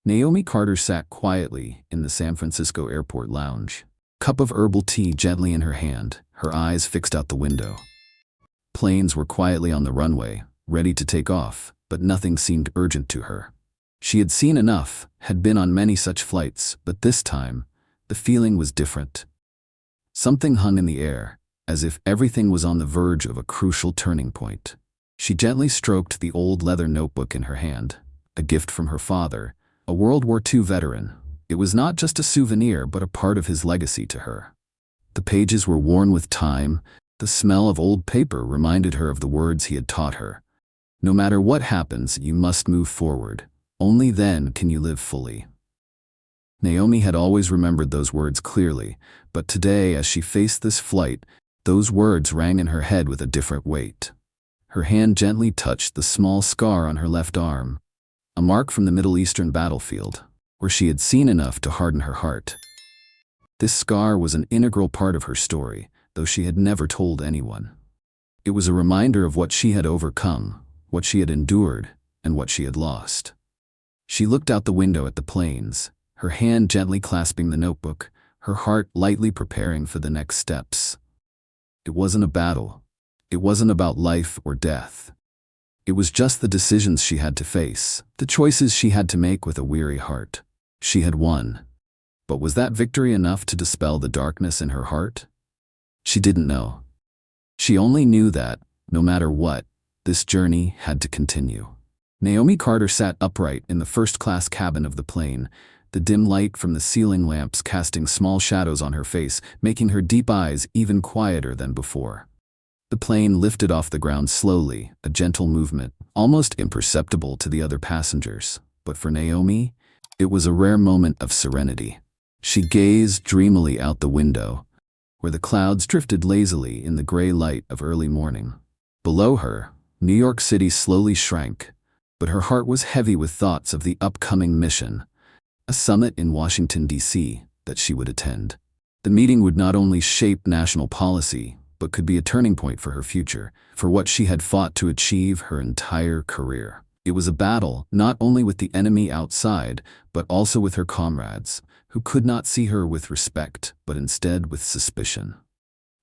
Naomi Carter sat quietly in the San Francisco airport lounge, cup of herbal tea gently in her hand, her eyes fixed out the window. Planes were quietly on the runway, ready to take off, but nothing seemed urgent to her. She had seen enough, had been on many such flights, but this time, the feeling was different. Something hung in the air, as if everything was on the verge of a crucial turning point. She gently stroked the old leather notebook in her hand, a gift from her father, a World War II veteran. It was not just a souvenir, but a part of his legacy to her. The pages were worn with time. The smell of old paper reminded her of the words he had taught her. No matter what happens, you must move forward. Only then can you live fully. Naomi had always remembered those words clearly, but today, as she faced this flight, those words rang in her head with a different weight. Her hand gently touched the small scar on her left arm, a mark from the Middle Eastern battlefield, where she had seen enough to harden her heart. This scar was an integral part of her story, though she had never told anyone. It was a reminder of what she had overcome, what she had endured, and what she had lost. She looked out the window at the planes, her hand gently clasping the notebook, her heart lightly preparing for the next steps. It wasn't a battle. It wasn't about life or death. It was just the decisions she had to face, the choices she had to make with a weary heart. She had won. But was that victory enough to dispel the darkness in her heart? She didn't know. She only knew that, no matter what, this journey had to continue. Naomi Carter sat upright in the first-class cabin of the plane, the dim light from the ceiling lamps casting small shadows on her face, making her deep eyes even quieter than before. The plane lifted off the ground slowly, a gentle movement, almost imperceptible to the other passengers. But for Naomi, it was a rare moment of serenity. She gazed dreamily out the window, where the clouds drifted lazily in the gray light of early morning. Below her, New York City slowly shrank, but her heart was heavy with thoughts of the upcoming mission, a summit in Washington, D.C., that she would attend. The meeting would not only shape national policy, but could be a turning point for her future, for what she had fought to achieve her entire career. It was a battle not only with the enemy outside, but also with her comrades, who could not see her with respect, but instead with suspicion.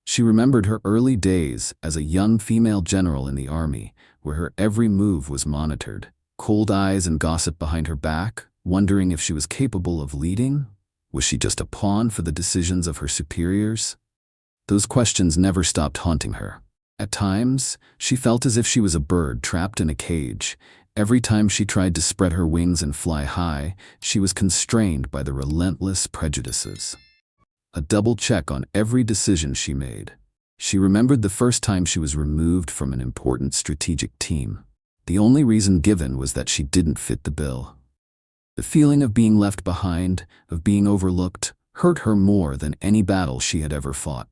She remembered her early days as a young female general in the army, where her every move was monitored, cold eyes and gossip behind her back, wondering if she was capable of leading. Was she just a pawn for the decisions of her superiors? Those questions never stopped haunting her. At times, she felt as if she was a bird trapped in a cage. Every time she tried to spread her wings and fly high, she was constrained by the relentless prejudices. A double check on every decision she made. She remembered the first time she was removed from an important strategic team. The only reason given was that she didn't fit the bill. The feeling of being left behind, of being overlooked, hurt her more than any battle she had ever fought.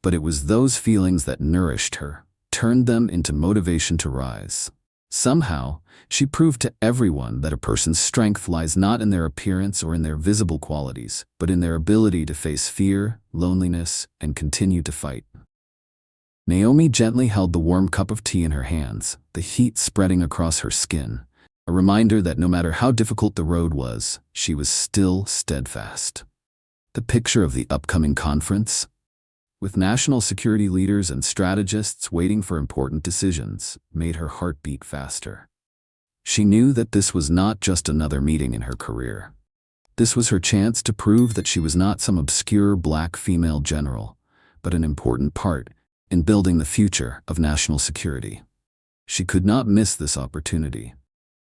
But it was those feelings that nourished her, turned them into motivation to rise. Somehow, she proved to everyone that a person's strength lies not in their appearance or in their visible qualities, but in their ability to face fear, loneliness, and continue to fight. Naomi gently held the warm cup of tea in her hands, the heat spreading across her skin, a reminder that no matter how difficult the road was, she was still steadfast. The picture of the upcoming conference, with national security leaders and strategists waiting for important decisions, made her heart beat faster. She knew that this was not just another meeting in her career. This was her chance to prove that she was not some obscure black female general, but an important part in building the future of national security. She could not miss this opportunity.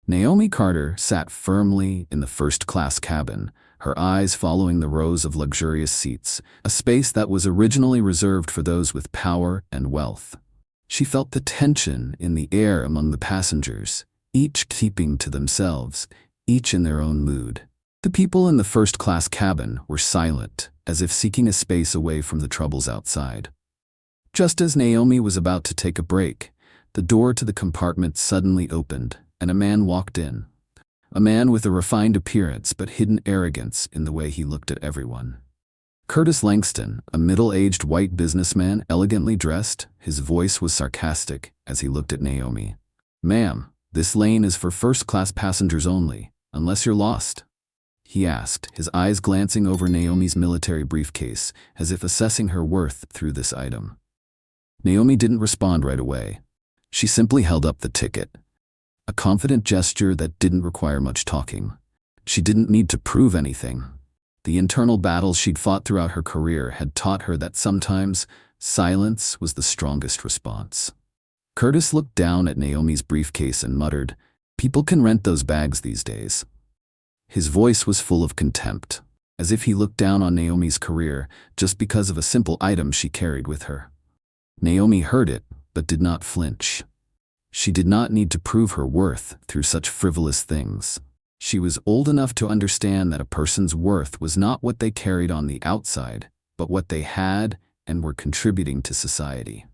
Naomi Carter sat firmly in the first-class cabin, her eyes following the rows of luxurious seats, a space that was originally reserved for those with power and wealth. She felt the tension in the air among the passengers, each keeping to themselves, each in their own mood. The people in the first-class cabin were silent, as if seeking a space away from the troubles outside. Just as Naomi was about to take a break, the door to the compartment suddenly opened, and a man walked in. A man with a refined appearance but hidden arrogance in the way he looked at everyone. Curtis Langston, a middle-aged white businessman elegantly dressed, his voice was sarcastic as he looked at Naomi. "Ma'am, this lane is for first-class passengers only. Unless you're lost?" he asked, his eyes glancing over Naomi's military briefcase, as if assessing her worth through this item. Naomi didn't respond right away. She simply held up the ticket. A confident gesture that didn't require much talking. She didn't need to prove anything. The internal battles she'd fought throughout her career had taught her that sometimes silence was the strongest response. Curtis looked down at Naomi's briefcase and muttered, "People can rent those bags these days." His voice was full of contempt, as if he looked down on Naomi's career just because of a simple item she carried with her. Naomi heard it, but did not flinch. She did not need to prove her worth through such frivolous things. She was old enough to understand that a person's worth was not what they carried on the outside, but what they had and were contributing to society.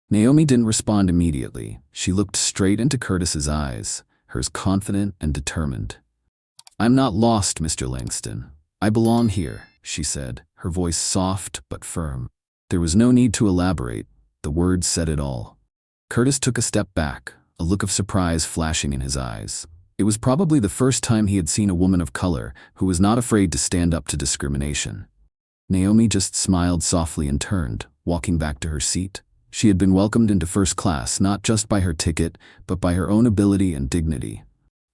Naomi didn't respond immediately. She looked straight into Curtis's eyes, hers confident and determined. "I'm not lost, Mr. Langston. I belong here," she said, her voice soft but firm. There was no need to elaborate. The words said it all. Curtis took a step back, a look of surprise flashing in his eyes. It was probably the first time he had seen a woman of color who was not afraid to stand up to discrimination. Naomi just smiled softly and turned, walking back to her seat. She had been welcomed into first class not just by her ticket, but by her own ability and dignity.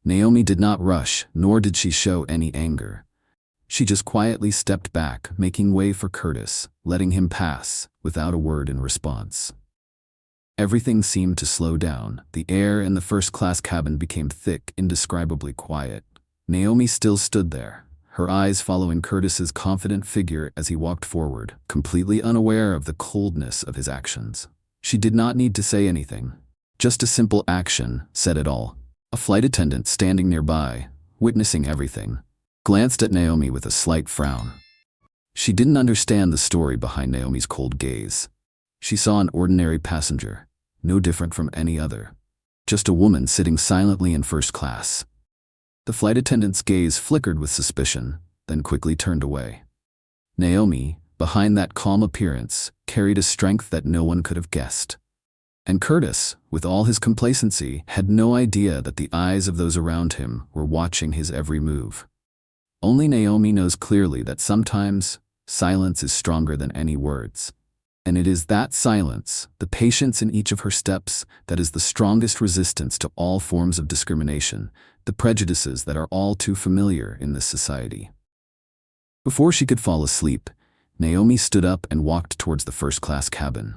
Naomi did not rush, nor did she show any anger. She just quietly stepped back, making way for Curtis, letting him pass, without a word in response. Everything seemed to slow down. The air in the first-class cabin became thick, indescribably quiet. Naomi still stood there, her eyes following Curtis's confident figure as he walked forward, completely unaware of the coldness of his actions. She did not need to say anything. Just a simple action said it all. A flight attendant standing nearby, witnessing everything, glanced at Naomi with a slight frown. She didn't understand the story behind Naomi's cold gaze. She saw an ordinary passenger, no different from any other. Just a woman sitting silently in first class. The flight attendant's gaze flickered with suspicion, then quickly turned away. Naomi, behind that calm appearance, carried a strength that no one could have guessed. And Curtis, with all his complacency, had no idea that the eyes of those around him were watching his every move. Only Naomi knows clearly that sometimes silence is stronger than any words. And it is that silence, the patience in each of her steps, that is the strongest resistance to all forms of discrimination, the prejudices that are all too familiar in this society. Before she could fall asleep, Naomi stood up and walked towards the first-class cabin.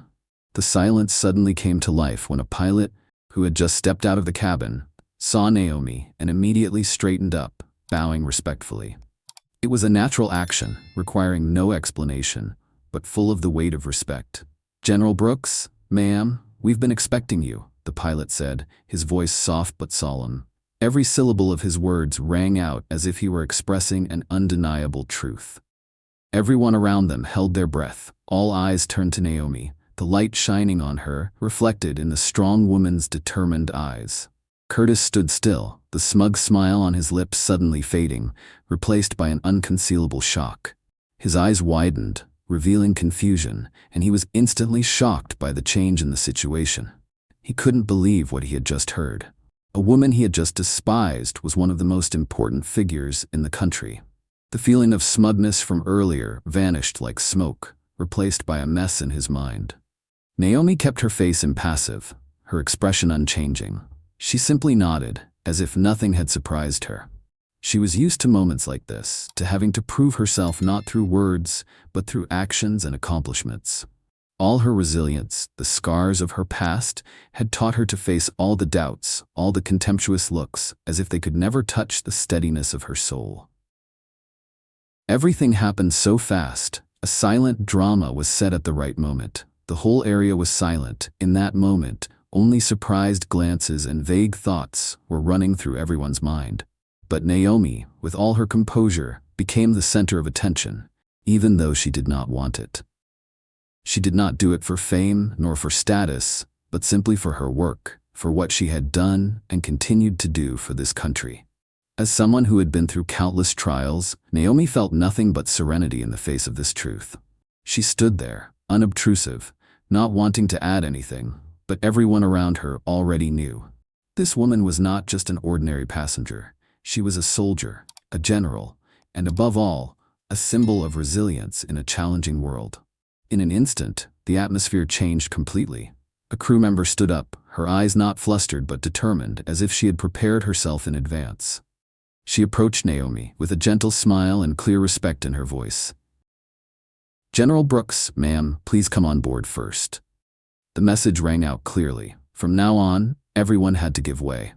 The silence suddenly came to life when a pilot, who had just stepped out of the cabin, saw Naomi and immediately straightened up, bowing respectfully. It was a natural action, requiring no explanation, but full of the weight of respect. "General Brooks, ma'am, we've been expecting you," the pilot said, his voice soft but solemn. Every syllable of his words rang out as if he were expressing an undeniable truth. Everyone around them held their breath, all eyes turned to Naomi, the light shining on her, reflected in the strong woman's determined eyes. Curtis stood still, the smug smile on his lips suddenly fading, replaced by an unconcealable shock. His eyes widened, revealing confusion, and he was instantly shocked by the change in the situation. He couldn't believe what he had just heard. A woman he had just despised was one of the most important figures in the country. The feeling of smugness from earlier vanished like smoke, replaced by a mess in his mind. Naomi kept her face impassive, her expression unchanging. She simply nodded, as if nothing had surprised her. She was used to moments like this, to having to prove herself not through words, but through actions and accomplishments. All her resilience, the scars of her past, had taught her to face all the doubts, all the contemptuous looks, as if they could never touch the steadiness of her soul. Everything happened so fast. A silent drama was set at the right moment. The whole area was silent. In that moment, only surprised glances and vague thoughts were running through everyone's mind. But Naomi, with all her composure, became the center of attention, even though she did not want it. She did not do it for fame nor for status, but simply for her work, for what she had done and continued to do for this country. As someone who had been through countless trials, Naomi felt nothing but serenity in the face of this truth. She stood there, unobtrusive, not wanting to add anything, but everyone around her already knew. This woman was not just an ordinary passenger. She was a soldier, a general, and above all, a symbol of resilience in a challenging world. In an instant, the atmosphere changed completely. A crew member stood up, her eyes not flustered but determined, as if she had prepared herself in advance. She approached Naomi with a gentle smile and clear respect in her voice. "General Brooks, ma'am, please come on board first." The message rang out clearly. From now on, everyone had to give way.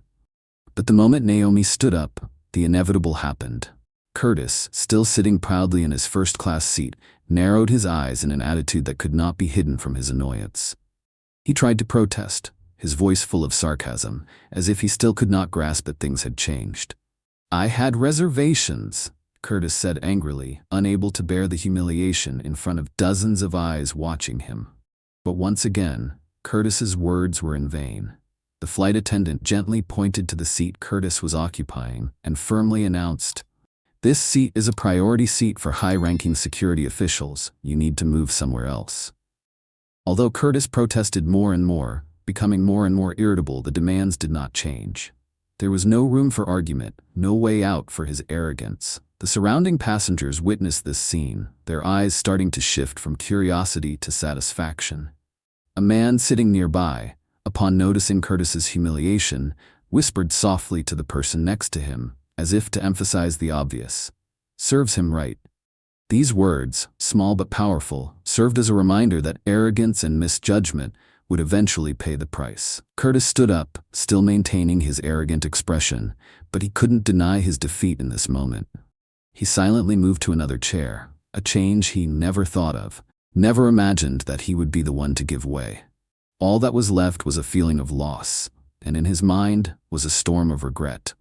But the moment Naomi stood up, the inevitable happened. Curtis, still sitting proudly in his first-class seat, narrowed his eyes in an attitude that could not be hidden from his annoyance. He tried to protest, his voice full of sarcasm, as if he still could not grasp that things had changed. "I had reservations," Curtis said angrily, unable to bear the humiliation in front of dozens of eyes watching him. But once again, Curtis's words were in vain. The flight attendant gently pointed to the seat Curtis was occupying and firmly announced, "This seat is a priority seat for high-ranking security officials. You need to move somewhere else." Although Curtis protested more and more, becoming more and more irritable, the demands did not change. There was no room for argument, no way out for his arrogance. The surrounding passengers witnessed this scene, their eyes starting to shift from curiosity to satisfaction. A man sitting nearby, upon noticing Curtis's humiliation, whispered softly to the person next to him, as if to emphasize the obvious. "Serves him right." These words, small but powerful, served as a reminder that arrogance and misjudgment would eventually pay the price. Curtis stood up, still maintaining his arrogant expression, but he couldn't deny his defeat in this moment. He silently moved to another chair, a change he never thought of, never imagined that he would be the one to give way. All that was left was a feeling of loss, and in his mind was a storm of regret.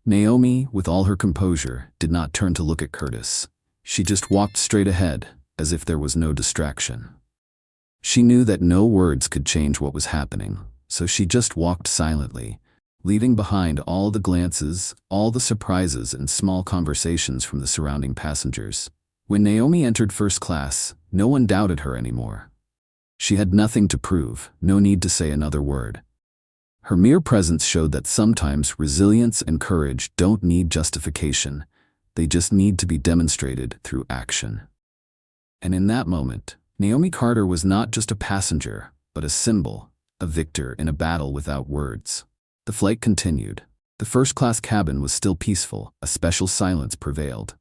Naomi, with all her composure, did not turn to look at Curtis. She just walked straight ahead, as if there was no distraction. She knew that no words could change what was happening, so she just walked silently, leaving behind all the glances, all the surprises and small conversations from the surrounding passengers. When Naomi entered first class, no one doubted her anymore. She had nothing to prove, no need to say another word. Her mere presence showed that sometimes resilience and courage don't need justification. They just need to be demonstrated through action. And in that moment, Naomi Carter was not just a passenger, but a symbol, a victor in a battle without words. The flight continued. The first-class cabin was still peaceful, a special silence prevailed.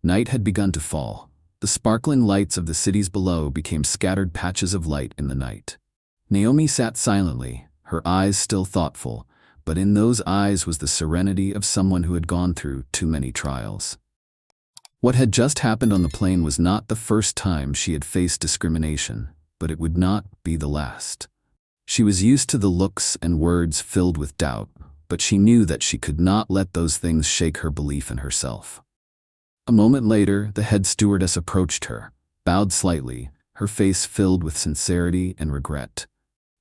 Night had begun to fall. The sparkling lights of the cities below became scattered patches of light in the night. Naomi sat silently, her eyes still thoughtful, but in those eyes was the serenity of someone who had gone through too many trials. What had just happened on the plane was not the first time she had faced discrimination, but it would not be the last. She was used to the looks and words filled with doubt, but she knew that she could not let those things shake her belief in herself. A moment later, the head stewardess approached her, bowed slightly, her face filled with sincerity and regret.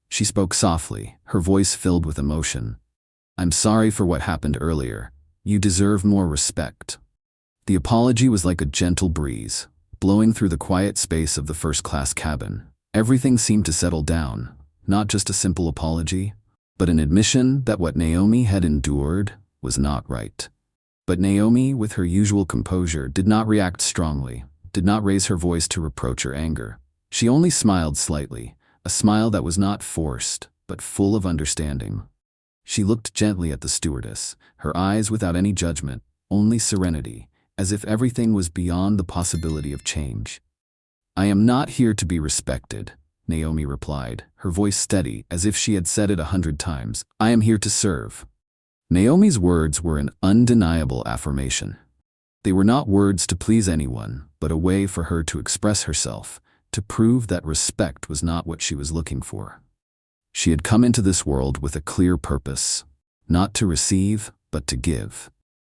She spoke softly, her voice filled with emotion. "I'm sorry for what happened earlier. You deserve more respect." The apology was like a gentle breeze, blowing through the quiet space of the first-class cabin. Everything seemed to settle down, not just a simple apology, but an admission that what Naomi had endured was not right. But Naomi, with her usual composure, did not react strongly, did not raise her voice to reproach or anger. She only smiled slightly, a smile that was not forced, but full of understanding. She looked gently at the stewardess, her eyes without any judgment, only serenity, as if everything was beyond the possibility of change. "I am not here to be respected," Naomi replied, her voice steady, as if she had said it 100 times. "I am here to serve." Naomi's words were an undeniable affirmation. They were not words to please anyone, but a way for her to express herself, to prove that respect was not what she was looking for. She had come into this world with a clear purpose, not to receive, but to give.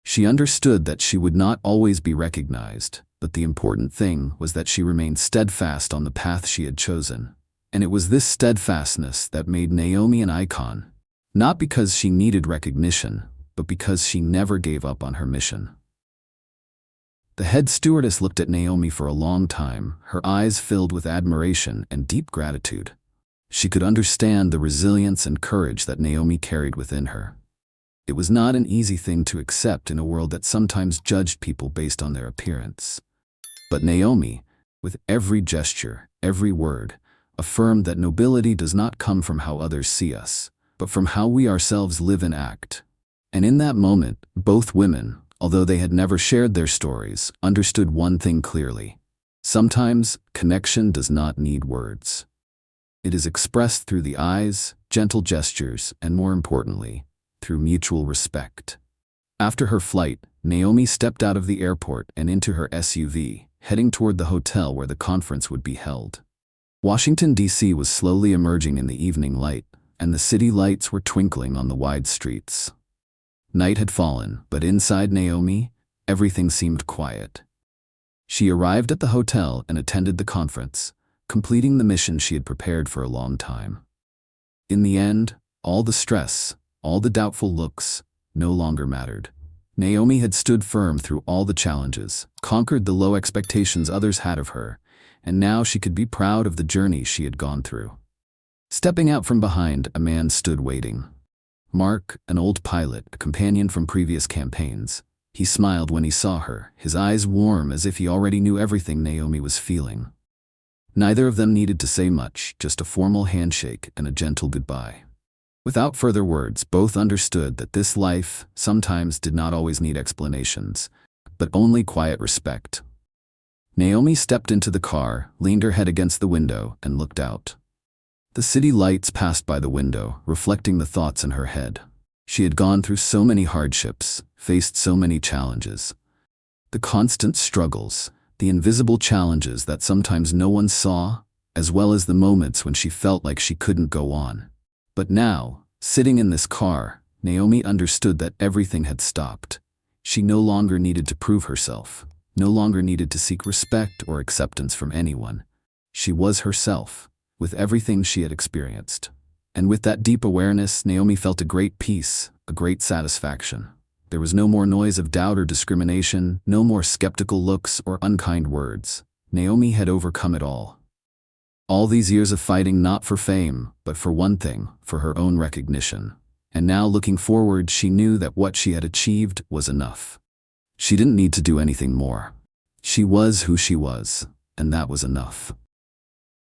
She understood that she would not always be recognized, but the important thing was that she remained steadfast on the path she had chosen. And it was this steadfastness that made Naomi an icon, not because she needed recognition, but because she never gave up on her mission. The head stewardess looked at Naomi for a long time, her eyes filled with admiration and deep gratitude. She could understand the resilience and courage that Naomi carried within her. It was not an easy thing to accept in a world that sometimes judged people based on their appearance. But Naomi, with every gesture, every word, affirmed that nobility does not come from how others see us, but from how we ourselves live and act. And in that moment, both women, although they had never shared their stories, understood one thing clearly. Sometimes, connection does not need words. It is expressed through the eyes, gentle gestures, and more importantly, through mutual respect. After her flight, Naomi stepped out of the airport and into her SUV, heading toward the hotel where the conference would be held. Washington, D.C. was slowly emerging in the evening light, and the city lights were twinkling on the wide streets. Night had fallen, but inside Naomi, everything seemed quiet. She arrived at the hotel and attended the conference, completing the mission she had prepared for a long time. In the end, all the stress, all the doubtful looks, no longer mattered. Naomi had stood firm through all the challenges, conquered the low expectations others had of her, and now she could be proud of the journey she had gone through. Stepping out from behind, a man stood waiting. Mark, an old pilot, a companion from previous campaigns. He smiled when he saw her, his eyes warm as if he already knew everything Naomi was feeling. Neither of them needed to say much, just a formal handshake and a gentle goodbye. Without further words, both understood that this life sometimes did not always need explanations, but only quiet respect. Naomi stepped into the car, leaned her head against the window, and looked out. The city lights passed by the window, reflecting the thoughts in her head. She had gone through so many hardships, faced so many challenges. The constant struggles, the invisible challenges that sometimes no one saw, as well as the moments when she felt like she couldn't go on. But now, sitting in this car, Naomi understood that everything had stopped. She no longer needed to prove herself, no longer needed to seek respect or acceptance from anyone. She was herself, with everything she had experienced. And with that deep awareness, Naomi felt a great peace, a great satisfaction. There was no more noise of doubt or discrimination, no more skeptical looks or unkind words. Naomi had overcome it all. All these years of fighting not for fame, but for one thing, for her own recognition. And now looking forward, she knew that what she had achieved was enough. She didn't need to do anything more. She was who she was, and that was enough.